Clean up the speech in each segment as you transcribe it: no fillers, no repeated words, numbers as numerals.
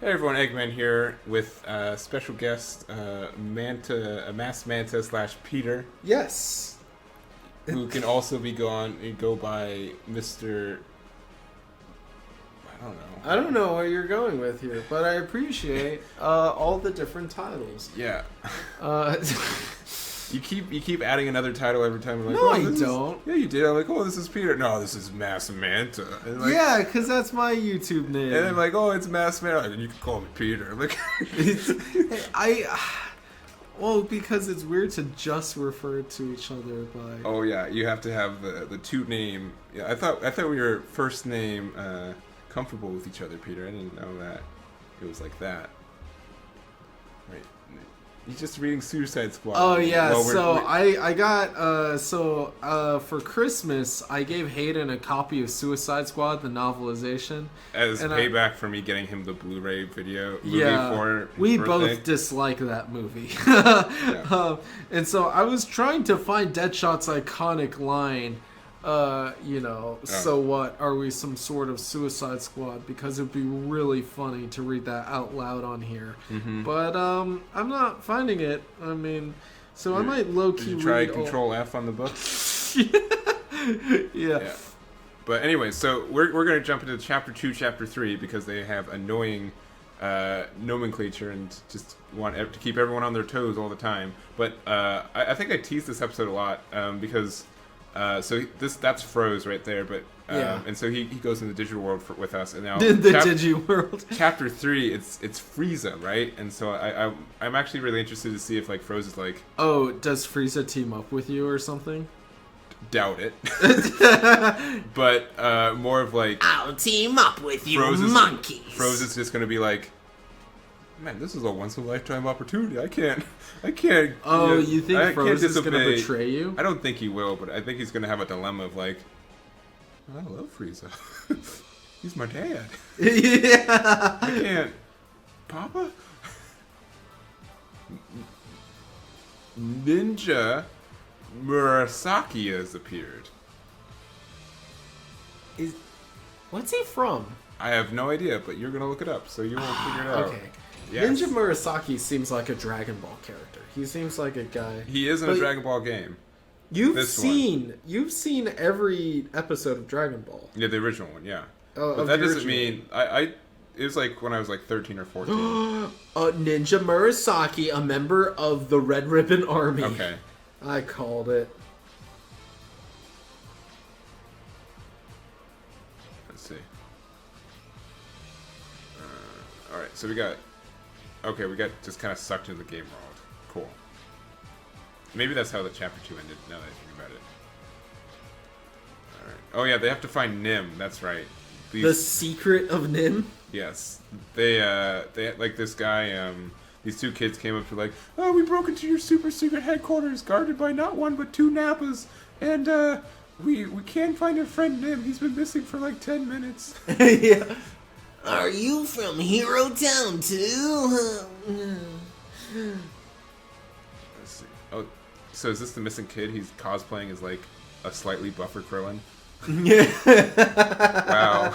Hey everyone, Egman here with special guest Manta, Masked Manta / Peter, Yes. who can also go by Mr. I don't know. I don't know what you're going with here, but I appreciate all the different titles. Yeah. Uh, You keep adding another title every time. You're like, No, oh, I this don't. Yeah, you did. I'm like, oh, this is Peter. No, this is Masked Manta. And like, yeah, because that's my YouTube name. And I'm like, oh, it's Masked Manta. And you can call me Peter. I'm like, Well, because it's weird to just refer to each other by. oh yeah, you have to have the two name. Yeah, I thought we were first name comfortable with each other, Peter. I didn't know that it was like that. Right. He's just reading Suicide Squad. Oh yeah, Well, I got for Christmas I gave Hayden a copy of Suicide Squad, the novelization, as and payback for me getting him the Blu-ray movie for we his both birthday. dislike that movie. Yeah. And so I was trying to find Deadshot's iconic line, so what, are we some sort of Suicide Squad? Because it'd be really funny to read that out loud on here. Mm-hmm. But I'm not finding it. I mean, so I might low-key Did you try read Control F on the book? yeah. But anyway, so we're going to jump into Chapter 2, Chapter 3, because they have annoying nomenclature and just want to keep everyone on their toes all the time. But I think I teased this episode a lot because that's Froze right there. But and so he goes in the digital world with us, and now the digi world. Chapter 3, it's Frieza, right? And so I'm actually really interested to see if like Froze is like, Oh, does Frieza team up with you or something? doubt it, but more of like, I'll team up with you, Froze's- monkeys. Froze is just going to be like, man, this is a once in a lifetime opportunity. I can't. Oh, you think I Froze can't is going to disobey. betray you? I don't think he will, but I think he's going to have a dilemma of like, I love Frieza. He's my dad. yeah. I can't. Papa? Ninja Murasaki has appeared. What's he from? I have no idea, but you're going to look it up, so you won't figure it out. Okay. Yes. Ninja Murasaki seems like a Dragon Ball character. He seems like a guy. He is in a But Dragon Ball game. You've This seen every episode of Dragon Ball. Yeah, the original one, yeah. Oh, But of that the doesn't original. mean... It was like when I was like 13 or 14. Ninja Murasaki, a member of the Red Ribbon Army. Okay. I called it. Let's see. Alright, so we got just kind of sucked into the game world. Cool. Maybe that's how the chapter 2 ended, now that I think about it. Alright. Oh yeah, they have to find Nim, that's right. The Secret of Nim? Yes. They like this guy, these two kids came up to like, oh, we broke into your super secret headquarters, guarded by not one but two Nappas, and we can't find your friend Nim. He's been missing for like 10 minutes. Yeah. Are you from Hero Town too? Let's see. Oh, so is this the missing kid? He's cosplaying as like a slightly buffer Krillin. Wow.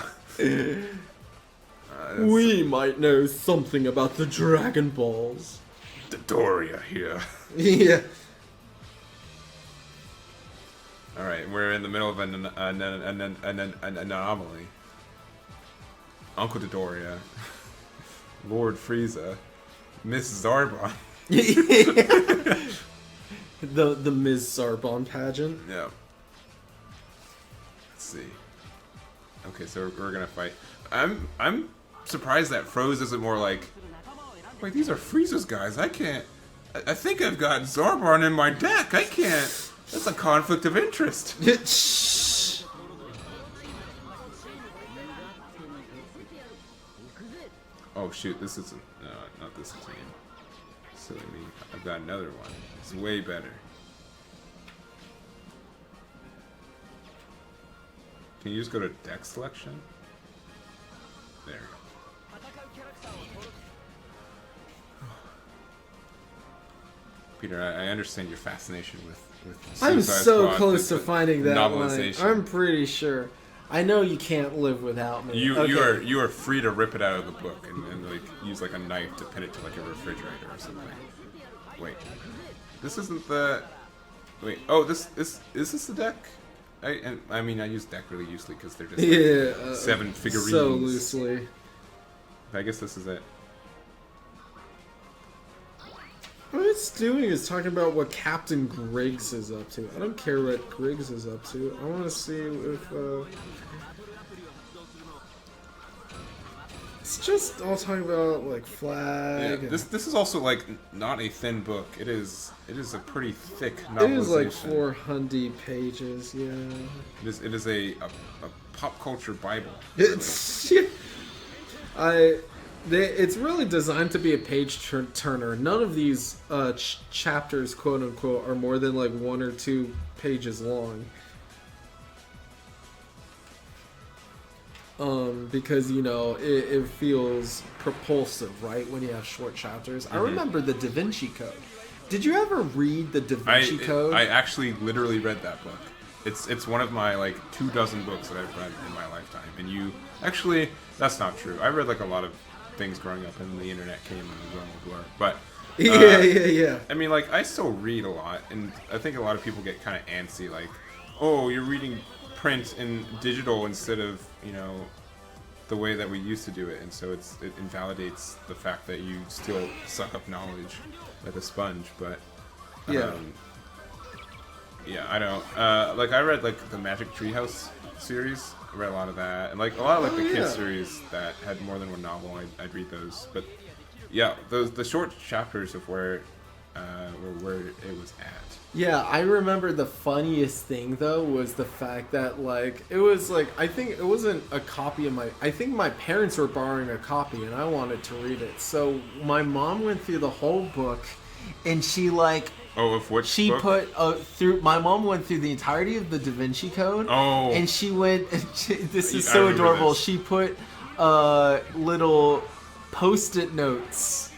We might know something about the Dragon Balls. Dodoria here. Yeah. All right, we're in the middle of an anomaly. Uncle Dodoria, Lord Frieza, Miss Zarbon. the Ms. Zarbon pageant. Yeah. Let's see. Okay, so we're gonna fight. I'm surprised that Froze isn't more like, wait, these are Frieza's guys. I can't. I think I've got Zarbon in my deck. I can't. That's a conflict of interest. Shh. Oh shoot, this isn't. No, not this team. Silly me. I've got another one. It's way better. Can you just go to deck selection? There. Peter, I understand your fascination with I'm Suicide so Squad, close the to finding that line. novelization. I'm pretty sure. I know you can't live without me. You are free to rip it out of the book and like use like a knife to pin it to like a refrigerator or something. Wait, this isn't the. Wait, oh, is this the deck? I mean, I use deck really loosely because they're just like 7 figurines. So loosely. I guess this is it. What it's doing is talking about what Captain Griggs is up to. I don't care what Griggs is up to. I want to see if... It's just all talking about, like, flag... Yeah, this is also, like, not a thin book. It is a pretty thick novelization. It is, like, 400 pages, yeah. It is a pop culture Bible. It's... It's really designed to be a page turner. None of these chapters, quote unquote, are more than like 1 or 2 pages long. Because you know it feels propulsive, right? When you have short chapters. I remember the Da Vinci Code. Did you ever read the Da Vinci Code? I actually literally read that book. It's one of my like 24 books that I've read in my lifetime. And you actually, that's not true. I read like a lot of things growing up, and the internet came and the World War. But yeah. I mean, like I still read a lot, and I think a lot of people get kind of antsy, like, oh, you're reading print and digital instead of the way that we used to do it, and so it invalidates the fact that you still suck up knowledge like a sponge. But yeah, I don't like. I read like the Magic Treehouse series. I read a lot of that, and like a lot of like the kids series that had more than one novel. I'd read those, but yeah, the short chapters of where it was at. Yeah, I remember the funniest thing though was the fact that like it was like I think it wasn't a copy of my. I think my parents were borrowing a copy, and I wanted to read it. So my mom went through the whole book, and she like. Oh, of which she book? Put through. My mom went through the entirety of the Da Vinci Code. Oh, and she went. This is so adorable. This. She put little Post-it notes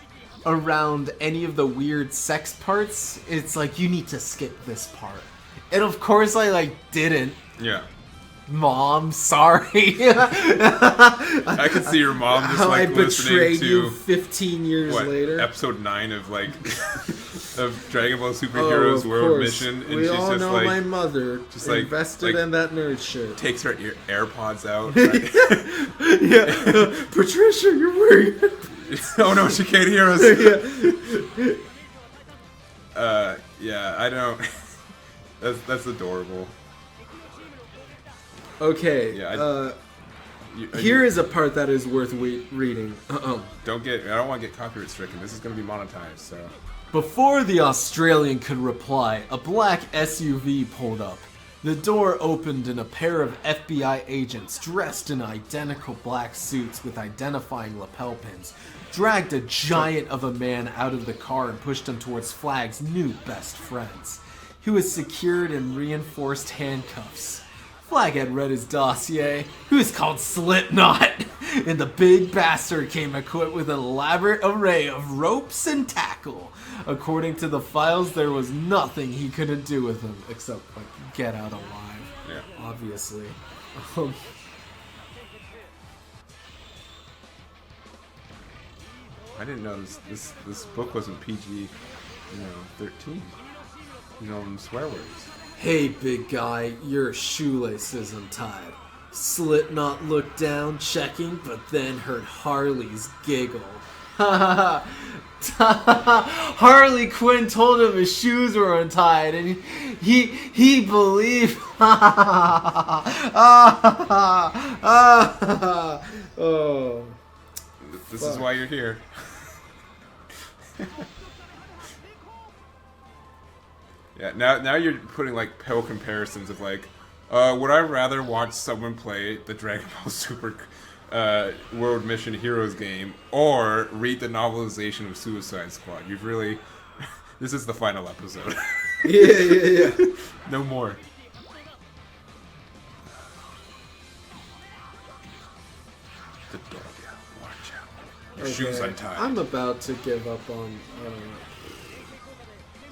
around any of the weird sex parts. It's like you need to skip this part, and of course I like didn't. Yeah. Mom, sorry. I could see your mom just how like I listening betrayed to you 15 years later. Episode 9 of like of Dragon Ball Superheroes World Mission, and we she's all just know like my mother just invested in that nerd shit. Takes her AirPods out. Right? Yeah, Patricia, you're wearing. Oh no, she can't hear us. Yeah, I don't. That's adorable. Okay. Yeah. Here is a part that is worth reading. I don't want to get copyright stricken. This is going to be monetized. So. Before the Australian could reply, a black SUV pulled up. The door opened and a pair of FBI agents dressed in identical black suits with identifying lapel pins dragged a giant of a man out of the car and pushed him towards Flag's new best friends. He was secured in reinforced handcuffs. Flag had read his dossier, who is called Slipknot, and the big bastard came equipped with an elaborate array of ropes and tackle. According to the files, there was nothing he couldn't do with him, except like get out alive. Yeah. Obviously. I didn't know this book wasn't PG, 13. Swear words. Hey, big guy, your shoelace isn't tied. Slipknot looked down, checking, but then heard Harley's giggle. Harley Quinn told him his shoes were untied, and he believed. Oh. This is why you're here. Yeah, now you're putting like pale comparisons of like, would I rather watch someone play the Dragon Ball Super World Mission Heroes game or read the novelization of Suicide Squad? You've really, this is the final episode. Yeah. No more. The dog, watch out. Your shoes untied. I'm about to give up on.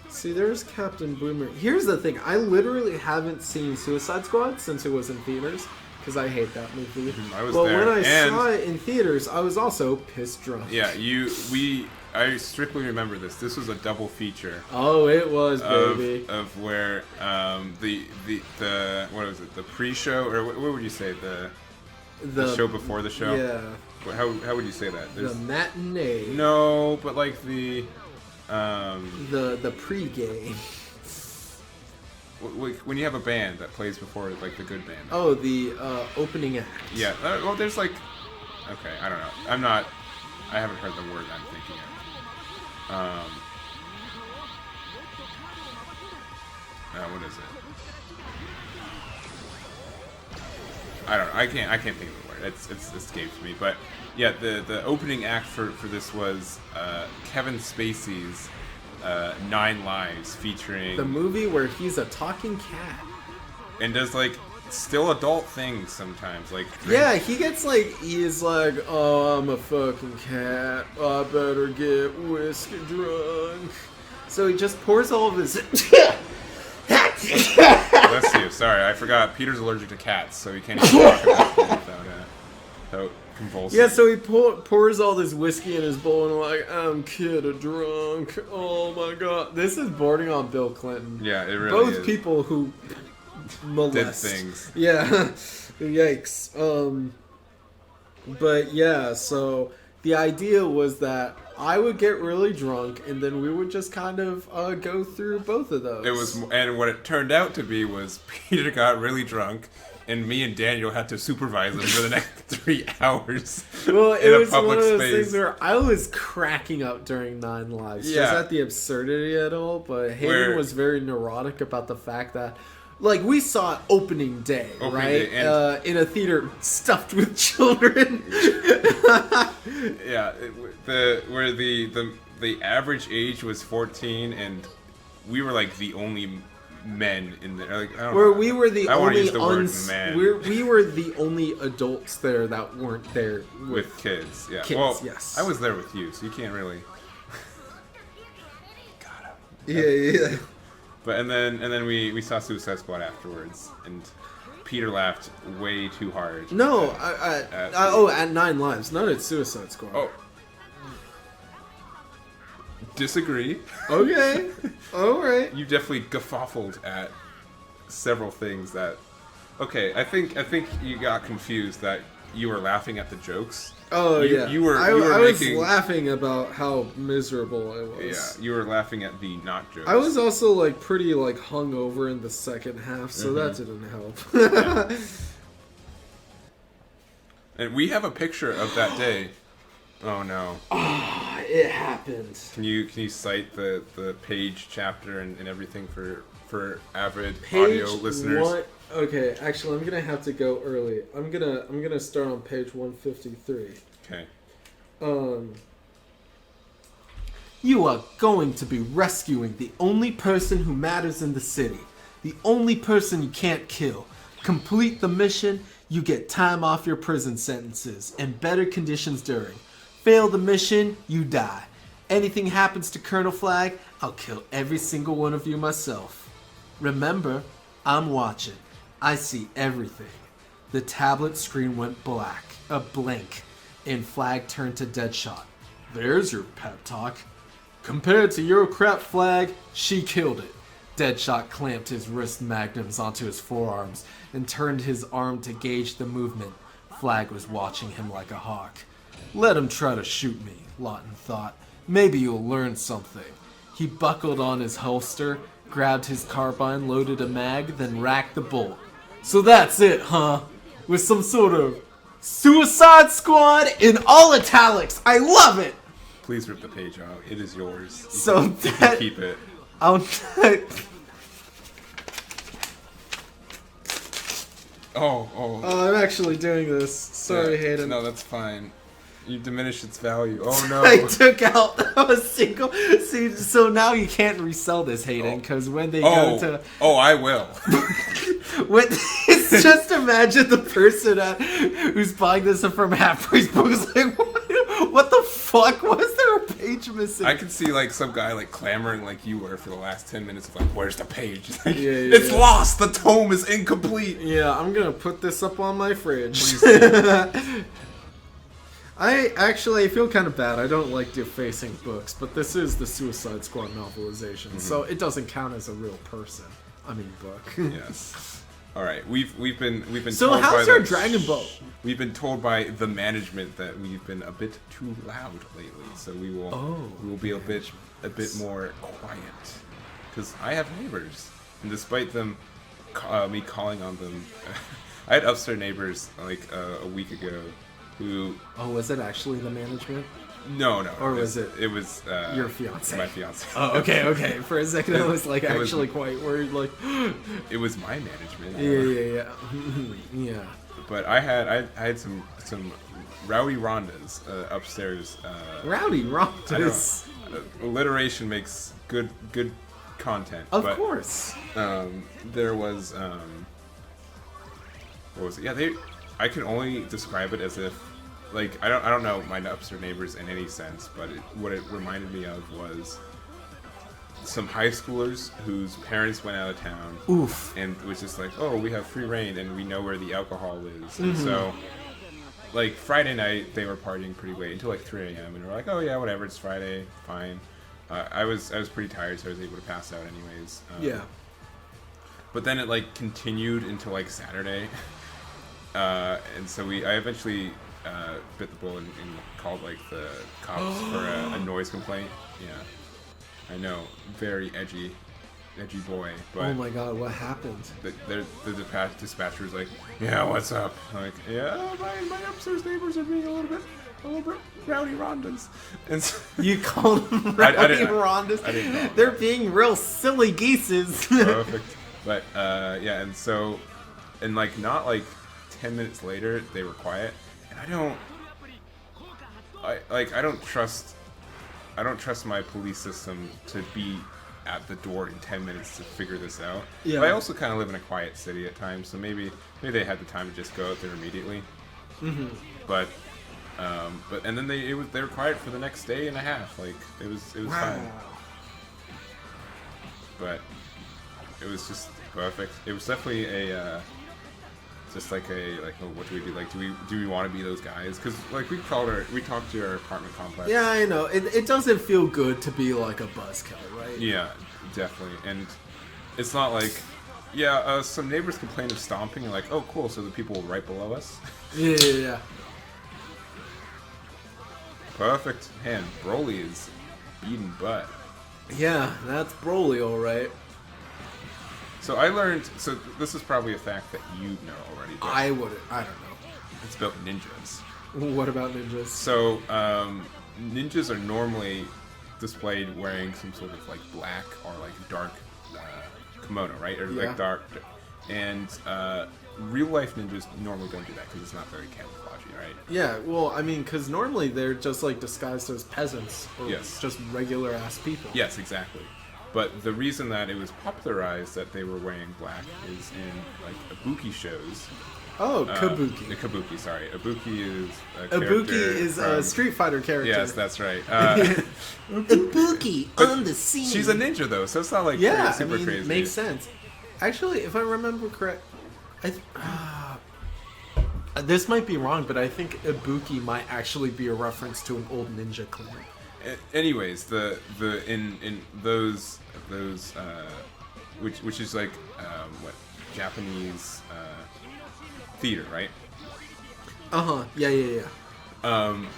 See, there's Captain Boomer. Here's the thing. I literally haven't seen Suicide Squad since it was in theaters. because I hate that movie. I was but there. when I And- saw it in theaters, I was also pissed drunk. Yeah, I strictly remember this. This was a double feature. Oh, it was, baby. Of where the what was it? The pre-show, or what would you say? The show before the show? Yeah. How would you say that? The matinee. No, but like the pre-game. When you have a band that plays before, like the good band. Oh, the opening act. Yeah. Well, there's like. Okay, I don't know. I haven't heard the word I'm thinking of. What is it? I don't know. I can't think of the word. It's escaped me. But yeah, the opening act for this was Kevin Spacey's 9 Lives, featuring the movie where he's a talking cat. And does like still adult things sometimes, like yeah, he's like, oh, I'm a fucking cat, I better get whiskey drunk. So he just pours all of his Bless you. Sorry, I forgot. Peter's allergic to cats, so he can't even talk about them without convulsing. Yeah, so he pours all this whiskey in his bowl and like, I'm kid a drunk. Oh my god, this is bordering on Bill Clinton. Yeah, it really Both is. people who molest. Did things. Yeah. Yikes. But yeah, so the idea was that I would get really drunk and then we would just kind of go through both of those. It was, and what it turned out to be was Peter got really drunk, and me and Daniel had to supervise him for the next 3 hours. Well, in it a was one public of those space. things where I was cracking up during 9 Lives, Yeah. just at the absurdity of it all. But Hayden Where- was very neurotic about the fact that, like, we saw it opening day, right? day, and- In a theater stuffed with children. Yeah, where the average age was 14, and we were like the only men in there. Like, I don't Where know. we were the I wanna only use the word man. we were the only adults there that weren't there with kids. Yeah, kids, well, yes. I was there with you, so you can't really. Yeah. But and then we saw Suicide Squad afterwards, and Peter laughed way too hard. No, At- at 9 Lives, not at Suicide Squad. Oh. Disagree. Okay. All right. You definitely guffawed at several things that. Okay, I think you got confused that you were laughing at the jokes. Oh yeah. You were I making, was laughing about how miserable I was. Yeah, you were laughing at the not jokes. I was also like pretty like hungover in the second half, so that didn't help. And we have a picture of that day. Oh no. It happened. Can you cite the page, chapter, and everything for avid Page audio listeners? one. Okay, actually, I'm gonna have to go early. I'm gonna start on page 153. Okay. You are going to be rescuing the only person who matters in the city. The only person you can't kill. Complete the mission, you get time off your prison sentences and better conditions during. Fail the mission, you die. Anything happens to Colonel Flag, I'll kill every single one of you myself. Remember, I'm watching. I see everything. The tablet screen went blank, and Flag turned to Deadshot. There's your pep talk. Compared to your crap, Flag, she killed it. Deadshot clamped his wrist magnums onto his forearms and turned his arm to gauge the movement. Flag was watching him like a hawk. Let him try to shoot me, Lawton thought. Maybe you'll learn something. He buckled on his holster, grabbed his carbine, loaded a mag, then racked the bolt. So that's it, huh? With some sort of Suicide Squad in all italics. I love it! Please rip the page out. It is yours. So you can keep it. Oh. I'm actually doing this. Sorry, Yeah. Hayden. No, that's fine. You diminish its value. Oh no. I took out a single. See, so now you can't resell this, Hayden, because when they go to. Oh, I will. It's just imagine the person who's buying this from Half Price Book is like, what the fuck? Was there a page missing. I could see like some guy like clamoring like you were for the last 10 minutes of like, where's the page? Like, Yeah, it's lost. The tome is incomplete. Yeah, I'm gonna put this up on my fridge. I feel kind of bad. I don't like defacing books, but this is the Suicide Squad novelization, so it doesn't count as a real person. I mean, book. Yes. All right, we've been So told how's by your the, Dragon Ball? We've been told by the management that we've been a bit too loud lately, so we will be a bit more quiet because I have neighbors, and despite them me calling on them, I had upstairs neighbors like a week ago who. Oh, was it actually the management? No. Or was it? It was your fiance. My fiance. Oh, okay. For a second, I was like actually quite worried. Like, it was my management. Yeah. But I had some rowdy Rondas upstairs. Rowdy Rondas. Alliteration makes good content. Of course. There was what was it? Yeah, I can only describe it as if. Like I don't know my upstairs neighbors in any sense, but what it reminded me of was some high schoolers whose parents went out of town. Oof. And it was just like, oh, we have free reign and we know where the alcohol is. And so, like Friday night, they were partying pretty late until like 3 a.m. and we're like, oh yeah, whatever, it's Friday, fine. I was pretty tired, so I was able to pass out anyways. Yeah. But then it like continued until like Saturday, and so I eventually. Bit the bullet and called like the cops for a noise complaint. Yeah, I know, very edgy boy. But oh my god, what happened? The dispatcher was like, yeah, what's up? I'm like, yeah, my upstairs neighbors are being a little bit rowdy Rondas. And so, you called them rowdy Rondas? I didn't call them. They're being real silly geeses. Perfect. But yeah, and so, and like not like 10 minutes later, they were quiet. I don't trust my police system to be at the door in 10 minutes to figure this out. Yeah. But I also kind of live in a quiet city at times, so maybe they had the time to just go out there immediately. Mm-hmm. But and then they were quiet for the next day and a half. Like it was fine. But it was just perfect. It was definitely a. Just like what do we do? Like, do we want to be those guys? Because like we talked to our apartment complex. Yeah, I know. It doesn't feel good to be like a buzzkill, right? Yeah, definitely. And it's not like, some neighbors complained of stomping, and like, oh, cool. So the people right below us. Yeah. Perfect. Man, Broly is beating butt. Yeah, that's Broly, all right. So I learned. So this is probably a fact that you know already. I don't know. It's about ninjas. What about ninjas? So ninjas are normally displayed wearing some sort of like black or like dark kimono, right? Or like dark. And real life ninjas normally don't do that because it's not very camouflagey, right? Yeah. Well, I mean, because normally they're just like disguised as peasants or yes. just regular ass people. Yes, exactly. But the reason that it was popularized that they were wearing black is in like Ibuki shows. Oh, Kabuki. Kabuki, sorry. Ibuki is a Ibuki is from, a Street Fighter character. Yes, that's right. Ibuki on the scene. She's a ninja though, so it's not like super crazy. Makes sense. Actually, if I remember correct, this might be wrong, but I think Ibuki might actually be a reference to an old ninja clan. Anyways, in those which is like what Japanese theater, right? Yeah.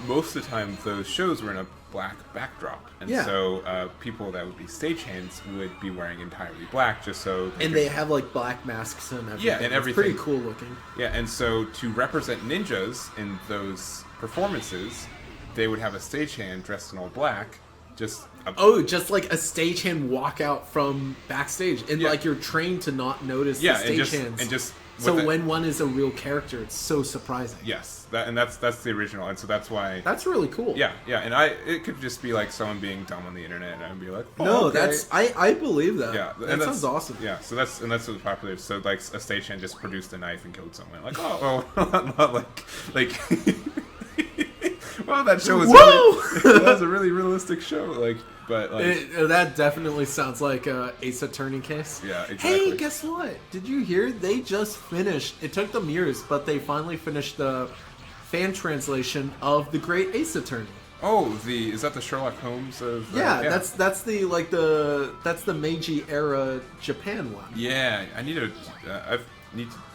Most of the time, those shows were in a black backdrop, and so people that would be stagehands would be wearing entirely black, just so. They have like black masks and everything. Yeah, and everything. It's pretty cool looking. Yeah, and so to represent ninjas in those performances, they would have a stagehand dressed in all black. Just like a stagehand walk out from backstage, and like you're trained to not notice the stagehands. And just so when one is a real character, it's so surprising. Yes, that's the original, and so that's why. That's really cool. Yeah, and it could just be like someone being dumb on the internet, and I'd be like, oh, no, okay. that's I believe that. Yeah, that sounds awesome. Yeah, so that's what's popular. So like a stagehand just produced a knife and killed someone. Like not like Well, that show was that was a really realistic show. Like, but like that definitely sounds like a Ace Attorney case. Yeah, exactly. Hey, guess what? Did you hear? They just finished. It took them years, but they finally finished the fan translation of The Great Ace Attorney. Oh, is that the Sherlock Holmes of? That's the Meiji era Japan one. Yeah, I need to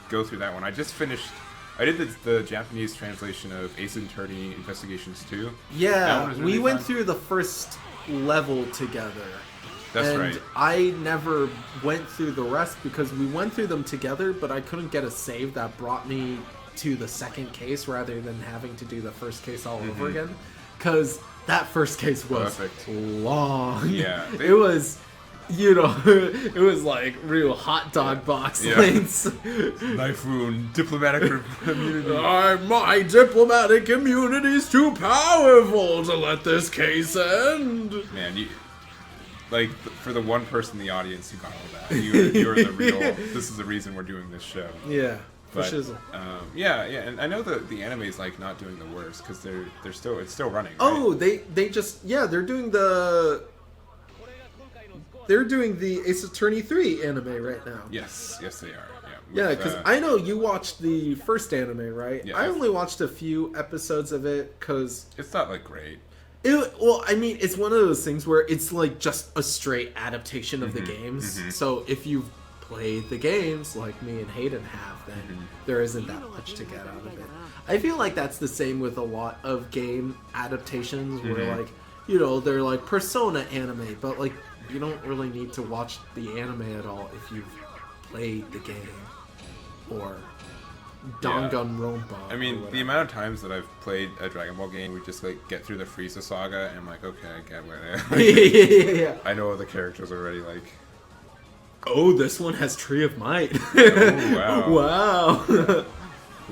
go through that one. I just finished. I did the Japanese translation of Ace Attorney Investigations 2. Yeah, really we went fun. through the first level together. That's right. I never went through the rest because we went through them together, but I couldn't get a save that brought me to the second case rather than having to do the first case all over again. Because that first case was long. Yeah. It was, it was like real hot dog box lengths. Knife wound, diplomatic immunity. My diplomatic immunity is too powerful to let this case end. Man, for the one person in the audience who got all that, you're the real. This is the reason we're doing this show. Yeah. But, and I know the anime is like not doing the worst because it's still running. Right? Oh, they just they're doing the Ace Attorney 3 anime right now. Yes, they are. Yeah, because I know you watched the first anime, right? Yeah, I only watched a few episodes of it because it's not like great. It's one of those things where it's like just a straight adaptation of the games. Mm-hmm. So if you've played the games like me and Hayden have, then there isn't that much to get out of it. I feel like that's the same with a lot of game adaptations where like, they're like Persona anime, but like you don't really need to watch the anime at all if you've played the game or Danganronpa. I mean, the amount of times that I've played a Dragon Ball game, we just like get through the Frieza saga and I'm like, okay, I get what yeah. I know all the characters already, like. Oh, this one has Tree of Might. Oh, wow. Yeah.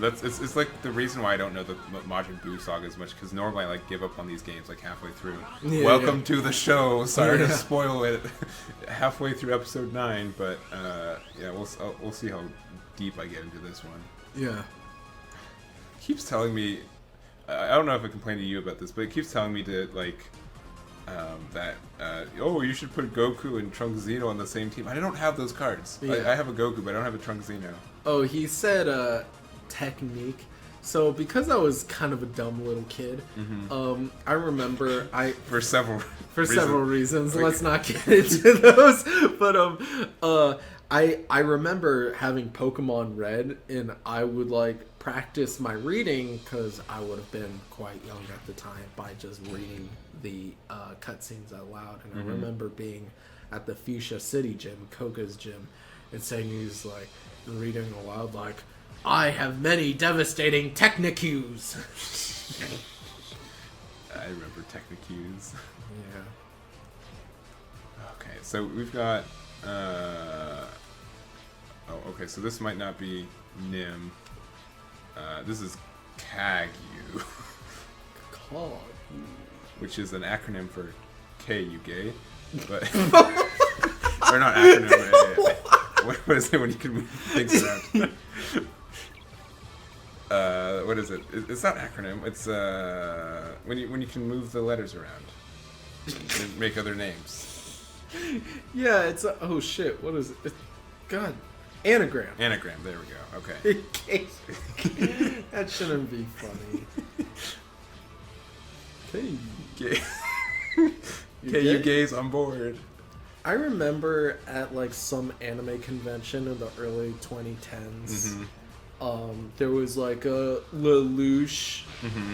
It's like the reason why I don't know the Majin Buu saga as much, because normally I like give up on these games like halfway through. Welcome to the show. Sorry to spoil it halfway through episode 9, but we'll see how deep I get into this one. Yeah. It keeps telling me, I don't know if I complained to you about this, but it keeps telling me to like you should put Goku and Trunks Zeno on the same team. I don't have those cards. Yeah. I have a Goku, but I don't have a Trunks Zeno. Oh, he said technique. So because I was kind of a dumb little kid, I remember for several reasons. Let's not get into those. But I remember having Pokemon Red, and I would like practice my reading because I would have been quite young at the time by just reading the cutscenes out loud. And I remember being at the Fuchsia City gym, Koga's gym, and saying he's like reading aloud like, "I have many devastating Technicues." I remember Technicues. Yeah. Okay, so we've got. Okay, so this might not be Nim. This is Kagyu. Which is an acronym for K, you gay. But or not acronym. What is it when you can move things around? What is it? It's not acronym. It's when you can move the letters around and make other names. Yeah, it's oh shit. What is it? God, anagram. Anagram. There we go. Okay. That shouldn't be funny. Okay. Gay. You gays on board. I remember at like some anime convention in the early 2010s, there was like a Lelouch,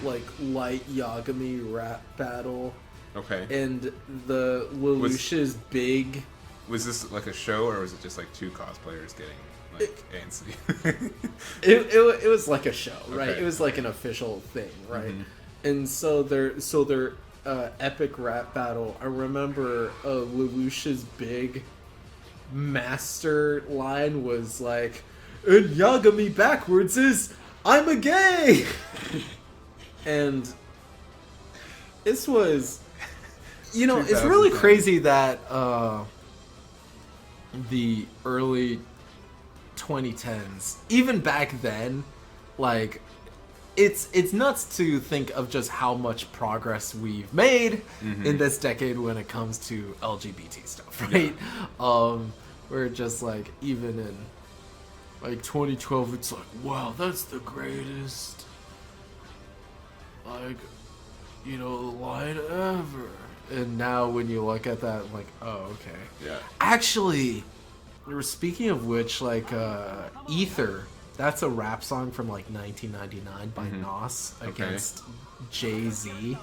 like light Yagami rap battle. Okay. And the Lelouch's big. Was this like a show, or was it just like two cosplayers getting like antsy? It was like a show, right? Okay. It was like an official thing, right? And so their epic rap battle. I remember Lelouch's big master line was like, "And Yagami backwards is I'm a gay," and this was, it's really crazy that the early 2010s, even back then, like it's nuts to think of just how much progress we've made in this decade when it comes to LGBT stuff, right? We're just like, even in like 2012, it's like, wow, that's the greatest, like, you know, line ever. And now when you look at that, like, oh, okay. Yeah. Actually, speaking of which, like, Ether, that's a rap song from like 1999 by Nas against Jay-Z,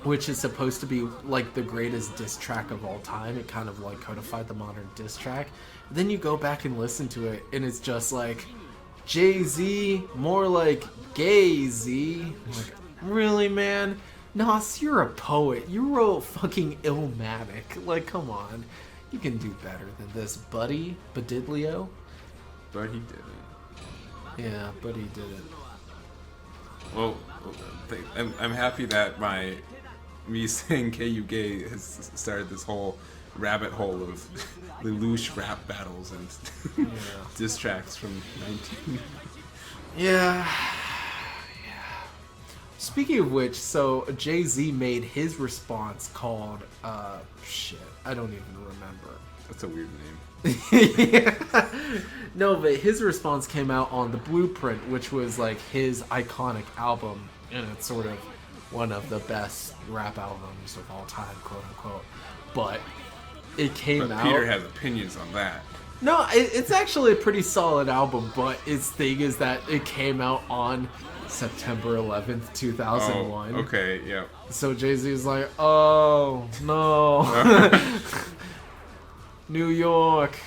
which is supposed to be like the greatest diss track of all time. It kind of like codified the modern diss track. Then you go back and listen to it, and it's just like, Jay-Z, more like Gay-Z. Like, really, man? Nas, you're a poet. You wrote fucking Illmatic. Like, come on. You can do better than this, buddy. Badidlio? But he didn't. Yeah, but he didn't. Well, I'm happy that me saying KU gay has started this whole rabbit hole of Lelouch rap battles and diss tracks from 19. Yeah. Speaking of which, so Jay-Z made his response called, shit, I don't even remember. That's a weird name. Yeah. No, but his response came out on The Blueprint, which was like his iconic album, and it's sort of one of the best rap albums of all time, quote unquote. But it came out. Peter has opinions on that. No, it's actually a pretty solid album, but its thing is that it came out on September 11th, 2001. Oh, okay, yeah. So Jay-Z's like, oh, no. New York.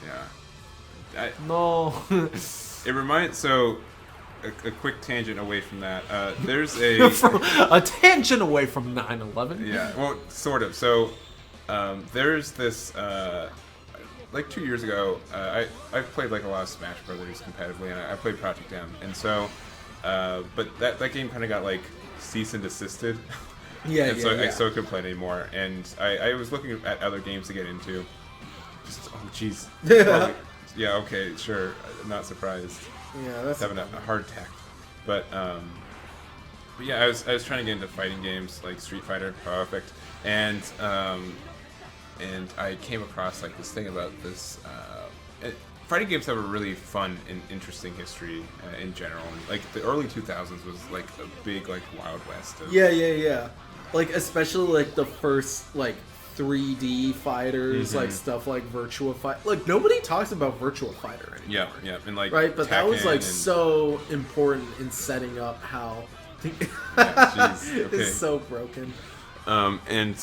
Yeah. No. It reminds, so, a quick tangent away from that. There's a... a tangent away from 9/11. Yeah, well, sort of. So, there's this, like 2 years ago, I played like a lot of Smash Brothers competitively, and I played Project M, and so, but that game kind of got like cease and desisted. Yeah, and so I still couldn't play it anymore, and I was looking at other games to get into. Just, oh jeez. Yeah, okay, sure. I'm not surprised. Yeah, that's having a heart attack. But yeah, I was trying to get into fighting games like Street Fighter, perfect, and I came across like this thing about this. Fighting games have a really fun and interesting history in general. And, like the early 2000s was like a big like Wild West. Yeah. Like especially like the first like 3D fighters, like stuff like Virtua Fighter. Like nobody talks about Virtua Fighter anymore. Yeah, and like right, but that was like Tekken so important in setting up how. Okay. It's so broken. And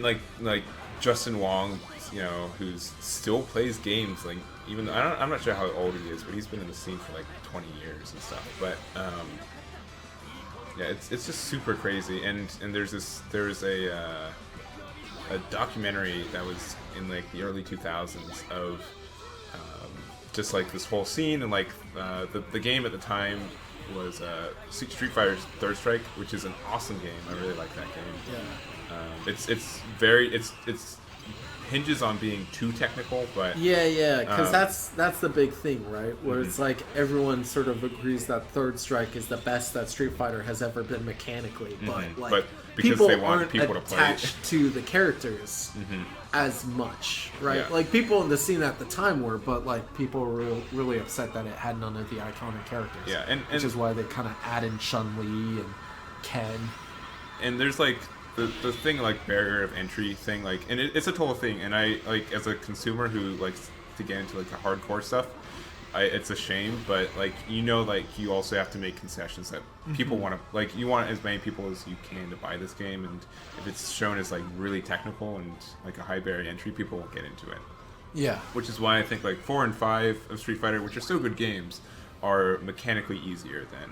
like Justin Wong, you know, who still plays games. Like even though I'm not sure how old he is, but he's been in the scene for like 20 years and stuff. But yeah, it's just super crazy. And there's a documentary that was in like the early 2000s of just like this whole scene, and like the game at the time was Street Fighter's Third Strike, which is an awesome game. I really like that game. Yeah. It's hinges on being too technical, but yeah, because that's the big thing, right? Where it's like everyone sort of agrees that Third Strike is the best that Street Fighter has ever been mechanically, but because people they want aren't people to play attached to the characters as much, right? Yeah. Like people in the scene at the time were, but like people were really upset that it had none of the iconic characters. Yeah, and which is why they kind of added Chun-Li and Ken. And there's like the thing like barrier of entry thing, like, and it's a total thing. And I like as a consumer who likes to get into like the hardcore stuff, it's a shame, but like like you also have to make concessions that people want to, like, you want as many people as you can to buy this game, and if it's shown as like really technical and like a high barrier entry, people won't get into it. Yeah, which is why I think like 4 and 5 of Street Fighter, which are still good games, are mechanically easier than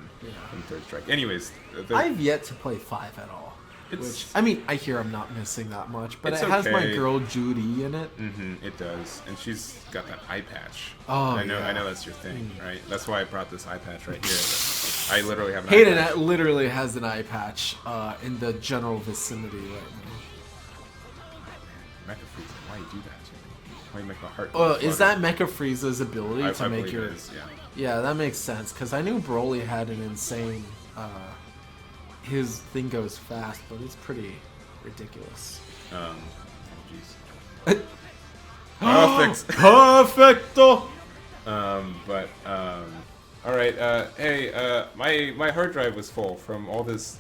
Third Strike. Anyways, I've yet to play 5 at all. Which, I mean, I hear I'm not missing that much, but it has my girl Judy in it. It does, and she's got that eye patch. Oh, I know that's your thing, right? That's why I brought this eye patch right here. I literally have an Hayden eye patch. literally has an eye patch in the general vicinity right now. Mecha Freeze, why you do that to me? probably make my heart. Is that Mecha Frieza's ability to I make believe your? it is, yeah. Yeah, that makes sense because I knew Broly had an insane. His thing goes fast, but it's pretty ridiculous. Oh jeez. Perfect. Perfecto. All right. Hey, my hard drive was full from all this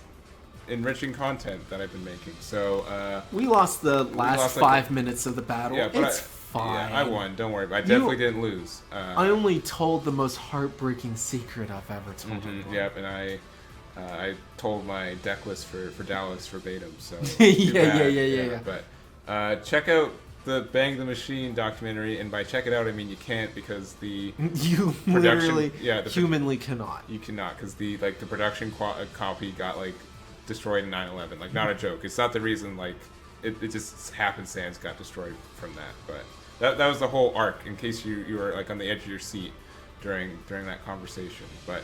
enriching content that I've been making. So we lost the last like 5 minutes of the battle. yeah, but It's fine. Yeah, I won. Don't worry. I definitely didn't lose. I only told the most heartbreaking secret I've ever told. Yep, and I told my deck list for Dallas verbatim. So yeah. But check out the Bang the Machine documentary, and by check it out I mean you can't because the you literally humanly cannot. You cannot because the production copy got destroyed in 9/11. Not a joke. It's not the reason it just happenstance got destroyed from that. But that was the whole arc. In case you were on the edge of your seat during that conversation. But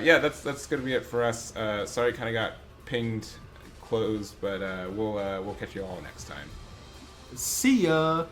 yeah, that's gonna be it for us. Sorry, kind of got pinged, closed, but we'll catch you all next time. See ya.